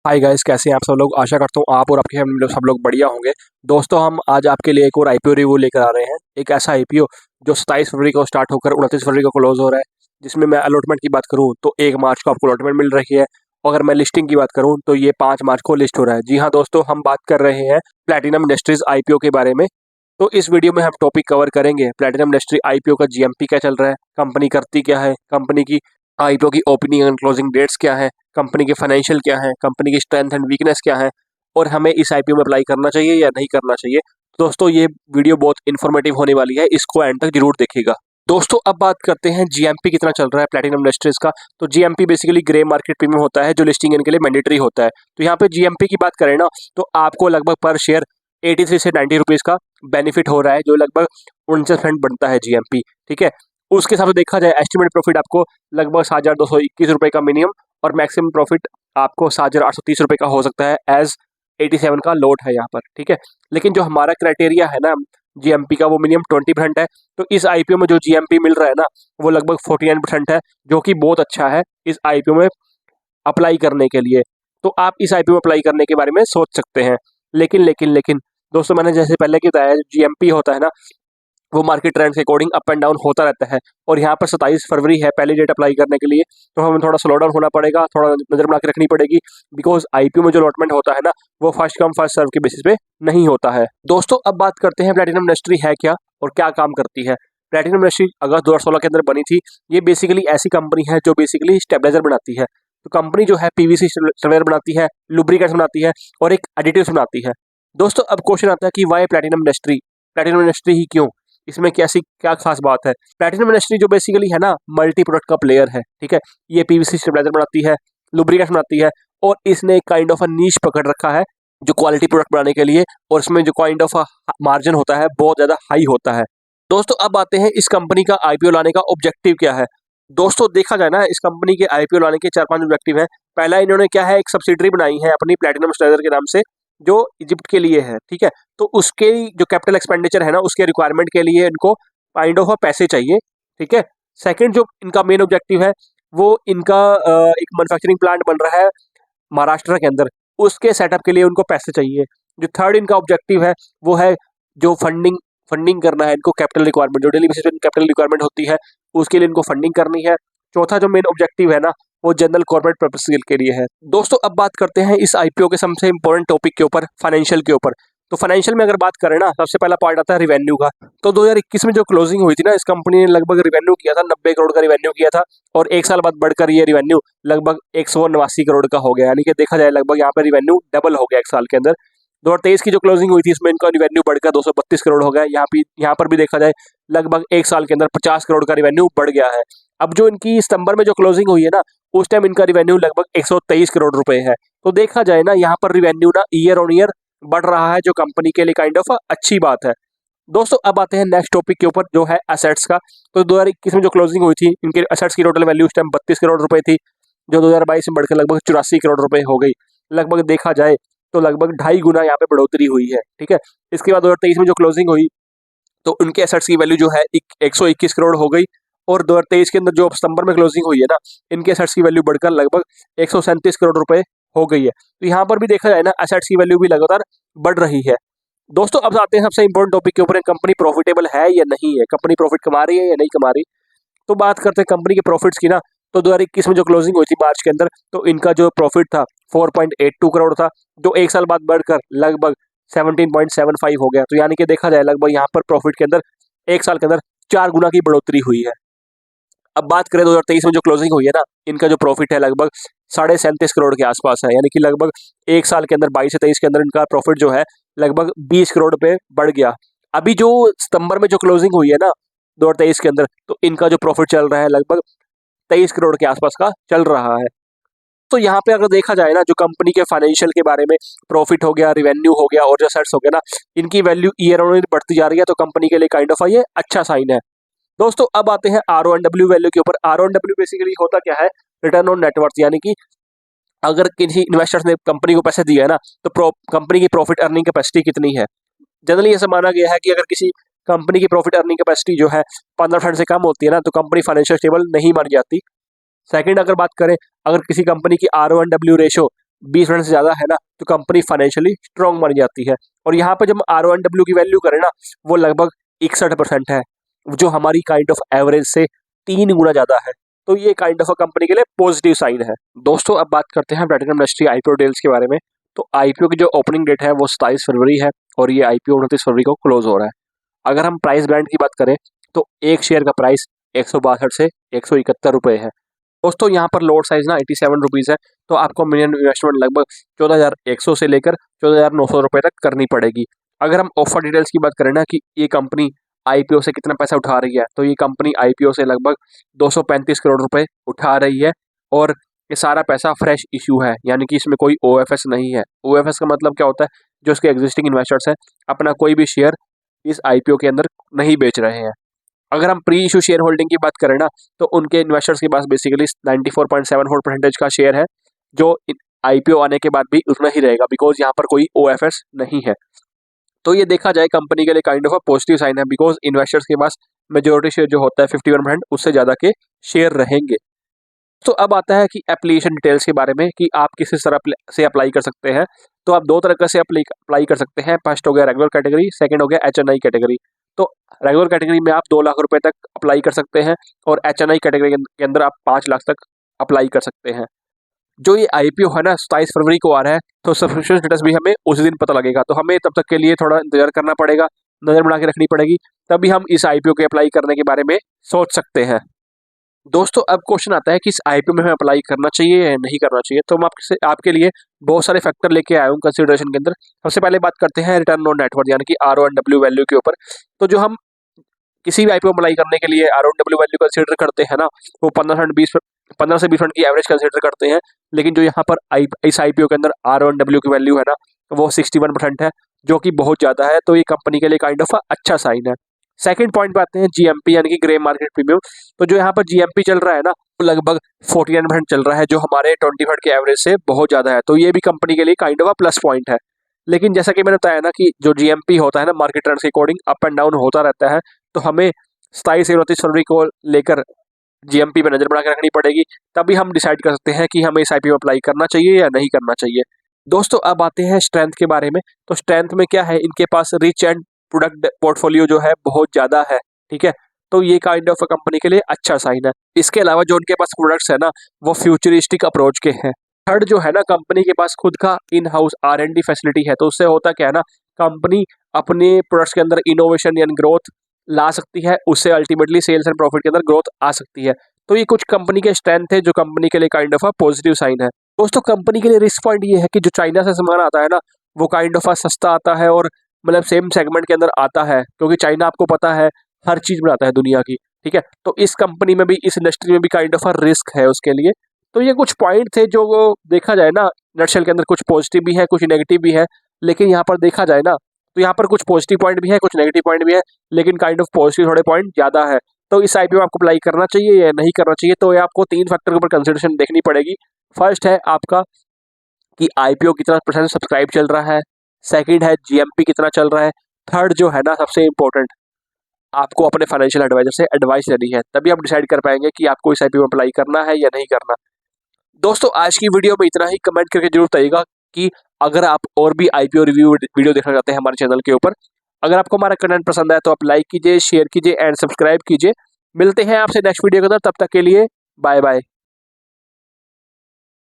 Hi guys, कैसे हैं आप सब लोग। आशा करता हूँ आप और आपके फैमिली लोग सब लोग बढ़िया होंगे। दोस्तों, हम आज आपके लिए एक और आईपीओ रिव्यू लेकर आ रहे हैं। एक ऐसा आईपीओ जो 27 फरवरी को स्टार्ट होकर 29 फरवरी को क्लोज हो रहा है, जिसमें मैं अलॉटमेंट की बात करूँ तो 1 मार्च को आपको अलॉटमेंट मिल रही है। अगर मैं लिस्टिंग की बात करूँ तो ये 5 मार्च को लिस्ट हो रहा है। जी हाँ दोस्तों, हम बात कर रहे हैं प्लैटिनम इंडस्ट्रीज आईपीओ के बारे में। तो इस वीडियो में हम टॉपिक कवर करेंगे प्लैटिनम इंडस्ट्री आईपीओ का जीएमपी क्या चल रहा है, कंपनी करती क्या है, कंपनी की आईपीओ की ओपनिंग एंड क्लोजिंग डेट्स क्या है, कंपनी के फाइनेंशियल क्या है, कंपनी की स्ट्रेंथ एंड वीकनेस क्या है, और हमें इस आईपीओ में अप्लाई करना चाहिए या नहीं करना चाहिए। दोस्तों, ये वीडियो बहुत इन्फॉर्मेटिव होने वाली है, इसको एंड तक जरूर देखिएगा। दोस्तों, अब बात करते हैं जीएमपी कितना चल रहा है प्लैटिनम इंडस्ट्रीज का। तो GMP basically grey market premium होता है, जो लिस्टिंग इनके लिए मैंडेटरी होता है। तो यहाँ पे जीएमपी की बात करें ना, तो आपको लगभग पर शेयर 83 से 90 रुपीज़ का बेनिफिट हो रहा है, जो लगभग 49% बनता है जीएमपी। ठीक है, उसके हिसाब से देखा जाए एस्टिमेट प्रॉफिट आपको लगभग 7,221 रुपये का मिनिमम और मैक्सिमम प्रॉफिट आपको 7,830 रुपये का हो सकता है। एज 87 का लोड है यहाँ पर। ठीक है, लेकिन जो हमारा क्राइटेरिया है ना जीएमपी का, वो मिनिमम 20% है। तो इस आईपीओ में जो जीएमपी मिल रहा है ना, वो लगभग 49% है, जो कि बहुत अच्छा है इस आईपीओ में अप्लाई करने के लिए। तो आप इस आईपीओ में अप्लाई करने के बारे में सोच सकते हैं। लेकिन दोस्तों, मैंने जैसे पहले की बताया, जीएमपी होता है ना, वो मार्केट ट्रेंड के अकॉर्डिंग अप एंड डाउन होता रहता है। और यहाँ पर 27 फरवरी है पहली डेट अप्लाई करने के लिए, तो हमें थोड़ा स्लो डाउन होना पड़ेगा, थोड़ा नजर बना के रखनी पड़ेगी। बिकॉज आईपीओ में जो अलॉटमेंट होता है ना, वो फर्स्ट कम फर्स्ट सर्व के बेसिस पे नहीं होता है। दोस्तों, अब बात करते हैं प्लैटिनम इंडस्ट्री है क्या और क्या काम करती है। प्लैटिनम इंडस्ट्री अगस्त 2016 के अंदर बनी थी। ये बेसिकली ऐसी कंपनी है जो बेसिकली स्टेबलाइजर बनाती है। तो कंपनी जो है पीवीसी स्टेबलाइजर बनाती है, लुब्रिकेंट्स बनाती है और एक एडिटिव्स बनाती है। दोस्तों, अब क्वेश्चन आता है कि why platinum industry, platinum industry ही क्यों, इसमें कैसी क्या खास बात है। प्लैटिनम इंडस्ट्री जो बेसिकली है ना, मल्टी प्रोडक्ट का प्लेयर है। ठीक है, ये पीवीसी स्टेबलाइजर बनाती है, लुब्रिकेंट्स बनाती है, और इसने एक काइंड ऑफ अ नीश पकड़ रखा है जो क्वालिटी प्रोडक्ट बनाने के लिए, और इसमें जो काइंड ऑफ मार्जिन होता है बहुत ज्यादा हाई होता है। दोस्तों, अब आते हैं इस कंपनी का आईपीओ लाने का ऑब्जेक्टिव क्या है। दोस्तों, देखा जाए ना, इस कंपनी के आईपीओ लाने के 4-5 ऑब्जेक्टिव हैं। पहला, इन्होंने क्या है, एक सब्सिडरी बनाई है अपनी प्लैटिनम स्टेबलाइजर के नाम से, जो इजिप्ट के लिए है। ठीक है, तो उसके जो कैपिटल एक्सपेंडिचर है ना, उसके रिक्वायरमेंट के लिए इनको काइंड ऑफ पैसे चाहिए। ठीक है, सेकंड जो इनका मेन ऑब्जेक्टिव है, वो इनका एक मैन्युफैक्चरिंग प्लांट बन रहा है महाराष्ट्र के अंदर, उसके सेटअप के लिए उनको पैसे चाहिए। जो थर्ड इनका ऑब्जेक्टिव है, वो है जो फंडिंग फंडिंग करना है इनको, कैपिटल रिक्वायरमेंट जो डेली बेसिस पे कैपिटल रिक्वायरमेंट होती है, उसके लिए इनको फंडिंग करनी है। चौथा जो मेन ऑब्जेक्टिव है ना, वो जनरल कॉर्पोरेट पर्पस के लिए है। दोस्तों, अब बात करते हैं इस आईपीओ के सबसे इंपॉर्टेंट टॉपिक के ऊपर, फाइनेंशियल के ऊपर। तो फाइनेंशियल में अगर बात करें ना, सबसे पहला पार्ट आता है रिवेन्यू का। तो 2021 में जो क्लोजिंग हुई थी ना, इस कंपनी ने लगभग रिवेन्यू किया था 90 करोड़ का रिवेन्यू किया था, और एक साल बाद बढ़कर ये रिवेन्यू लगभग 189 करोड़ का हो गया। यानी कि देखा जाए लगभग यहाँ पर रिवेन्यू डबल हो गया एक साल के अंदर। 2023 की जो क्लोजिंग हुई थी, इसमें इनका रिवेन्यू बढ़कर 232 करोड़ हो गया। यहाँ पर भी देखा जाए लगभग एक साल के अंदर 50 करोड़ का रिवेन्यू बढ़ गया है। अब जो इनकी सितंबर में जो क्लोजिंग हुई है ना, उस टाइम इनका रिवेन्यू लगभग 123 करोड़ रुपए है। तो देखा जाए ना, यहाँ पर रिवेन्यू ना ईयर ऑन ईयर बढ़ रहा है, जो कंपनी के लिए काइंड ऑफ अच्छी बात है। दोस्तों, अब आते हैं नेक्स्ट टॉपिक के ऊपर, जो है एसेट्स का। तो 2021 में जो क्लोजिंग हुई थी, इनके एसेट्स की टोटल वैल्यू उस टाइम 32 करोड़ रुपए थी, जो 2022 में बढ़कर लगभग 84 करोड़ रुपए हो गई। लगभग देखा जाए तो लगभग 2.5 गुना यहाँ पे बढ़ोतरी हुई है। ठीक है, इसके बाद 2023 में जो क्लोजिंग हुई, तो उनके एसेट्स की वैल्यू जो है 121 करोड़ हो गई, और 2023 के अंदर जो सितंबर में क्लोजिंग हुई है ना, इनके एसेट्स की वैल्यू बढ़कर लगभग 137 करोड़ रुपए हो गई है। तो यहाँ पर भी देखा जाए ना, एसेट्स की वैल्यू भी लगातार बढ़ रही है। दोस्तों, अब आते हैं सबसे इंपॉर्टेंट टॉपिक के ऊपर, कंपनी प्रॉफिटेबल है या नहीं है, कंपनी प्रॉफिट कमा रही है या नहीं कमा रही। तो बात करते हैं कंपनी के प्रॉफिट्स की ना, तो 2021 में जो क्लोजिंग हुई थी मार्च के अंदर, तो इनका जो प्रॉफिट था 4.82 करोड़ था, जो एक साल बाद बढ़कर लगभग 17.75 हो गया। तो यानी कि देखा जाए लगभग यहाँ पर प्रॉफिट के अंदर एक साल के अंदर 4 गुना की बढ़ोतरी हुई है। अब बात करें 2023 में जो क्लोजिंग हुई है ना, इनका जो प्रॉफिट है लगभग 37.5 करोड़ के आसपास है। यानी कि लगभग एक साल के अंदर 22 से 23 के अंदर इनका प्रॉफिट जो है लगभग 20 करोड़ पे बढ़ गया। अभी जो सितंबर में जो क्लोजिंग हुई है ना 2023 के अंदर, तो इनका जो प्रॉफिट चल रहा है लगभग 23 करोड़ के आसपास का चल रहा है। तो यहाँ पे अगर देखा जाए ना, जो कंपनी के फाइनेंशियल के बारे में, प्रॉफिट हो गया, रिवेन्यू हो गया, और जो सेट्स हो गया ना, इनकी वैल्यू ईयर ऑन ईयर बढ़ती जा रही है, तो कंपनी के लिए काइंड ऑफ ये अच्छा साइन है। दोस्तों, अब आते हैं R O N W value के ऊपर। R O N W basically होता क्या है, रिटर्न ऑन नेटवर्थ। यानी कि अगर किसी इन्वेस्टर्स ने कंपनी को पैसे दिए है ना, तो कंपनी की प्रॉफिट अर्निंग कैपेसिटी कितनी है। जनरली ऐसा माना गया है कि अगर किसी कंपनी की प्रॉफिट अर्निंग कैपेसिटी जो है 15% से कम होती है ना, तो कंपनी फाइनेंशियल स्टेबल नहीं मानी जाती। सेकंड, अगर बात करें, अगर किसी कंपनी की R O N W ratio 20% से ज़्यादा है ना, तो कंपनी फाइनेंशियली स्ट्रॉन्ग मानी जाती है। और यहाँ पे जब RONW की वैल्यू करें ना, वो लगभग 61% है, जो हमारी काइंड ऑफ एवरेज से 3 गुना ज़्यादा है। तो ये काइंड ऑफ कंपनी के लिए पॉजिटिव साइन है। दोस्तों अब बात करते हैं प्लैटिनम इंडस्ट्री IPO डिटेल्स के बारे में। तो IPO की जो ओपनिंग डेट है वो 27 फरवरी है और ये IPO 29 फरवरी को क्लोज हो रहा है। अगर हम प्राइस बैंड की बात करें तो एक शेयर का प्राइस 162 से 171 रुपये है। दोस्तों यहाँ पर लोड साइज ना 87 रुपीज़ है, तो आपको मिनिमम इन्वेस्टमेंट लगभग 14,100 से लेकर 14,900 रुपये तक करनी पड़ेगी। अगर हम ऑफर डिटेल्स की बात करें ना कि ये कंपनी IPO से कितना पैसा उठा रही है, तो ये कंपनी IPO से लगभग 235 करोड़ रुपए उठा रही है और ये सारा पैसा फ्रेश इशू है, यानी कि इसमें कोई OFS नहीं है। OFS का मतलब क्या होता है, जो उसके एग्जिस्टिंग इन्वेस्टर्स हैं अपना कोई भी शेयर इस IPO के अंदर नहीं बेच रहे हैं। अगर हम प्री इशू शेयर होल्डिंग की बात करें ना, तो उनके इन्वेस्टर्स के पास बेसिकली 94.74% का शेयर है, जो IPO आने के बाद भी उतना ही रहेगा, बिकॉज यहाँ पर कोई OFS नहीं है। तो ये देखा जाए कंपनी के लिए kind of a positive sign है, बिकॉज इन्वेस्टर्स के पास मेजोरिटी शेयर जो होता है 51%, उससे ज़्यादा के शेयर रहेंगे। तो अब आता है कि एप्लीकेशन डिटेल्स के बारे में कि आप किस तरह से अप्लाई कर सकते हैं। तो आप दो तरह से अप्लाई कर सकते हैं। फर्स्ट हो गया रेगुलर कैटेगरी, सेकंड हो गया HNI कैटेगरी। तो रेगुलर कैटेगरी में आप 2 लाख रुपए तक अप्लाई कर सकते हैं और HNI कैटेगरी के अंदर आप 5 लाख तक अप्लाई कर सकते हैं। जो ये IPO है ना 27 फरवरी को आ रहा है, तो सब्सक्रिप्शन स्टेटस भी हमें उस दिन पता लगेगा, तो हमें तब तक के लिए थोड़ा इंतजार करना पड़ेगा, नज़र बना के रखनी पड़ेगी, तभी हम इस IPO के अप्लाई करने के बारे में सोच सकते हैं। दोस्तों अब क्वेश्चन आता है कि इस IPO में हमें अप्लाई करना चाहिए या नहीं करना चाहिए। तो मैं आपके लिए बहुत सारे फैक्टर लेके आया हूँ कंसिडरेशन के अंदर। सबसे पहले बात करते हैं रिटर्न ऑन नेटवर्थ यानी कि RONW वैल्यू के ऊपर। तो जो हम किसी भी IPO अप्लाई करने के लिए RONW वैल्यू कंसिडर करते हैं ना, वो 15 से 20% की एवरेज कंसिडर करते हैं, लेकिन जो यहाँ पर इस IPO के अंदर RONW की वैल्यू है ना, वो 61% है, जो कि बहुत ज़्यादा है। तो ये कंपनी के लिए काइंड ऑफ अच्छा साइन है। सेकंड पॉइंट पे आते हैं GMP यानी कि ग्रे मार्केट प्रीमियम। तो जो यहाँ पर GMP चल रहा है ना, वो लगभग 49% चल रहा है, जो हमारे 20% के एवरेज से बहुत ज़्यादा है। तो ये भी कंपनी के लिए काइंड ऑफ प्लस पॉइंट है। लेकिन जैसा कि मैंने बताया ना कि जो GMP होता है ना, मार्केट ट्रेंड्स के अकॉर्डिंग अप एंड डाउन होता रहता है, तो हमें 27 से 29 फरवरी को लेकर GMP पे नज़र बना के रखनी पड़ेगी, तभी हम डिसाइड कर सकते हैं कि हमें इस IPO में अप्लाई करना चाहिए या नहीं करना चाहिए। दोस्तों अब आते हैं स्ट्रेंथ के बारे में। तो स्ट्रेंथ में क्या है, इनके पास रिच एंड प्रोडक्ट पोर्टफोलियो जो है बहुत ज़्यादा है, ठीक है। तो ये काइंड ऑफ कंपनी के लिए अच्छा साइन है। इसके अलावा जो उनके पास प्रोडक्ट्स है ना, वो फ्यूचरिस्टिक अप्रोच के हैं। थर्ड जो है ना, कंपनी के पास खुद का इन हाउस R&D फैसिलिटी है। तो उससे होता क्या है ना, कंपनी अपने प्रोडक्ट्स के अंदर इनोवेशन यानी ग्रोथ ला सकती है, उससे अल्टीमेटली सेल्स एंड प्रॉफिट के अंदर ग्रोथ आ सकती है। तो ये कुछ कंपनी के स्ट्रेंथ है, जो कंपनी के लिए kind of a positive sign है। दोस्तों कंपनी के लिए रिस्क पॉइंट ये है कि जो चाइना से सामान आता है ना, वो काइंड ऑफ सस्ता आता है और मतलब सेम सेगमेंट के अंदर आता है, क्योंकि चाइना आपको पता है हर चीज़ बनाता है दुनिया की, ठीक है। तो इस कंपनी में भी, इस इंडस्ट्री में भी काइंड ऑफ रिस्क है उसके लिए। तो ये कुछ पॉइंट थे जो वो देखा जाए ना, नटशेल के अंदर कुछ पॉजिटिव भी है, कुछ नेगेटिव भी है, लेकिन यहाँ पर देखा जाए ना, तो यहाँ पर कुछ पॉजिटिव पॉइंट भी है, कुछ नेगेटिव पॉइंट भी है, लेकिन काइंड ऑफ पॉजिटिव थोड़े पॉइंट ज़्यादा है। तो इस IPO में आपको अप्लाई करना चाहिए या नहीं करना चाहिए, तो ये आपको 3 फैक्टर के ऊपर कंसिडरेशन देखनी पड़ेगी। फर्स्ट है आपका कि IPO कितना % सब्सक्राइब चल रहा है, सेकंड है GMP कितना चल रहा है, थर्ड जो है ना सबसे इम्पोर्टेंट, आपको अपने फाइनेंशियल एडवाइजर से एडवाइस लेनी है, तभी आप डिसाइड कर पाएंगे कि आपको इस IPO में अप्लाई करना है या नहीं करना। दोस्तों आज की वीडियो में इतना ही। कमेंट करके जरूर बताइएगा कि अगर आप और भी IPO रिव्यू वीडियो देखना चाहते हैं हमारे चैनल के ऊपर। अगर आपको हमारा कंटेंट पसंद आया तो आप लाइक कीजिए, शेयर कीजिए एंड सब्सक्राइब कीजिए। मिलते हैं आपसे नेक्स्ट वीडियो के अंदर, तब तक के लिए बाय बाय।